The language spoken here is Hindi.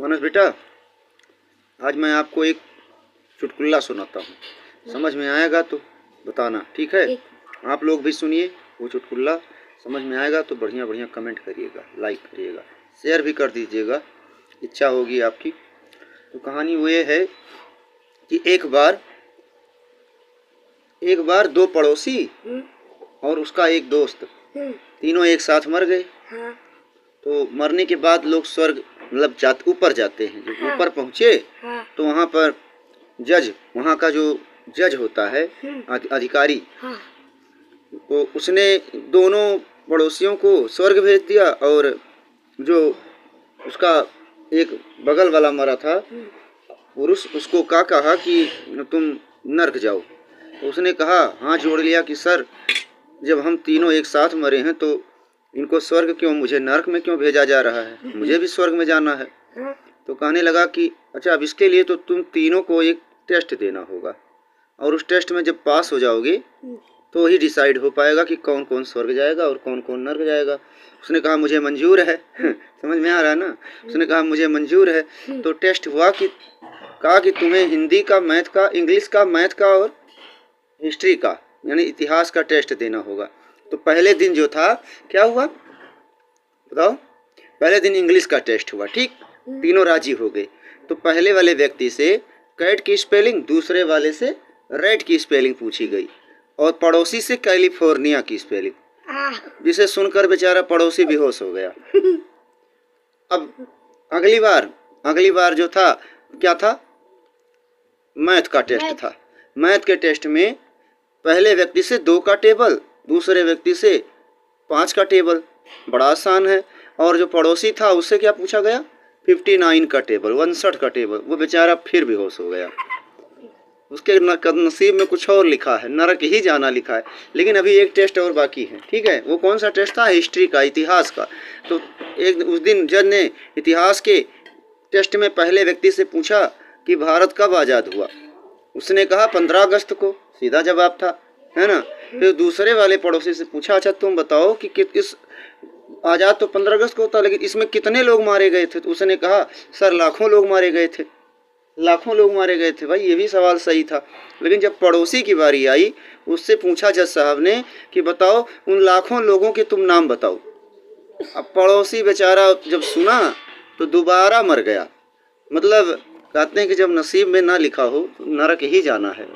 मानस बेटा, आज मैं आपको एक चुटकुला सुनाता हूँ। समझ में आएगा तो बताना, ठीक है? आप लोग भी सुनिए वो चुटकुला। समझ में आएगा तो बढ़िया बढ़िया कमेंट करिएगा, लाइक करिएगा, शेयर भी कर दीजिएगा, इच्छा होगी आपकी। तो कहानी वो ये है कि एक बार दो पड़ोसी और उसका एक दोस्त तीनों एक साथ मर गए। तो मरने के बाद लोग स्वर्ग मतलब ऊपर जाते हैं। जब ऊपर पहुँचे तो वहाँ पर वहाँ का जो जज होता है, अधिकारी, तो उसने दोनों पड़ोसियों को स्वर्ग भेज दिया और जो उसका एक बगल वाला मरा था पुरुष, उसको कहा कि तुम नर्क जाओ। तो उसने कहा, हाँ जोड़ लिया कि सर, जब हम तीनों एक साथ मरे हैं तो इनको स्वर्ग क्यों, मुझे नर्क में क्यों भेजा जा रहा है? मुझे भी स्वर्ग में जाना है। तो कहने लगा कि अच्छा, अब इसके लिए तो तुम तीनों को एक टेस्ट देना होगा और उस टेस्ट में जब पास हो जाओगे तो ही डिसाइड हो पाएगा कि कौन कौन स्वर्ग जाएगा और कौन कौन नर्क जाएगा। उसने कहा मुझे मंजूर है। समझ में आ रहा है ना? उसने कहा मुझे मंजूर है। तो टेस्ट हुआ कि कहा कि तुम्हें हिंदी का, मैथ का, इंग्लिश का, मैथ का और हिस्ट्री का यानी इतिहास का टेस्ट देना होगा। तो पहले दिन जो था क्या हुआ बताओ? पहले दिन इंग्लिश का टेस्ट हुआ, ठीक? तीनों राजी हो गए। तो पहले वाले व्यक्ति से कैट की स्पेलिंग, दूसरे वाले से रेड की स्पेलिंग पूछी गई और पड़ोसी से कैलिफोर्निया की स्पेलिंग, जिसे सुनकर बेचारा पड़ोसी बेहोश हो गया। अब अगली बार जो था क्या था? मैथ का टेस्ट था। मैथ के टेस्ट में पहले व्यक्ति से 2 का टेबल, दूसरे व्यक्ति से 5 का टेबल, बड़ा आसान है। और जो पड़ोसी था उससे क्या पूछा गया? 59 का टेबल, 59 का टेबल। वो बेचारा फिर बेहोश हो गया। उसके नसीब में कुछ और लिखा है, नरक ही जाना लिखा है। लेकिन अभी एक टेस्ट और बाकी है, ठीक है? वो कौन सा टेस्ट था? हिस्ट्री का, इतिहास का। तो उस दिन जज ने इतिहास के टेस्ट में पहले व्यक्ति से पूछा कि भारत कब आज़ाद हुआ? उसने कहा 15 अगस्त को, सीधा जवाब था, है ना? फिर दूसरे वाले पड़ोसी से पूछा, अच्छा तुम बताओ कि किस आज़ाद तो 15 अगस्त को होता, लेकिन इसमें कितने लोग मारे गए थे? तो उसने कहा सर लाखों लोग मारे गए थे, लाखों लोग मारे गए थे। भाई ये भी सवाल सही था। लेकिन जब पड़ोसी की बारी आई, उससे पूछा जज साहब ने कि बताओ उन लाखों लोगों के तुम नाम बताओ। अब पड़ोसी बेचारा जब सुना तो दोबारा मर गया। मतलब कहते हैं कि जब नसीब में ना लिखा हो तो नरक ही जाना है।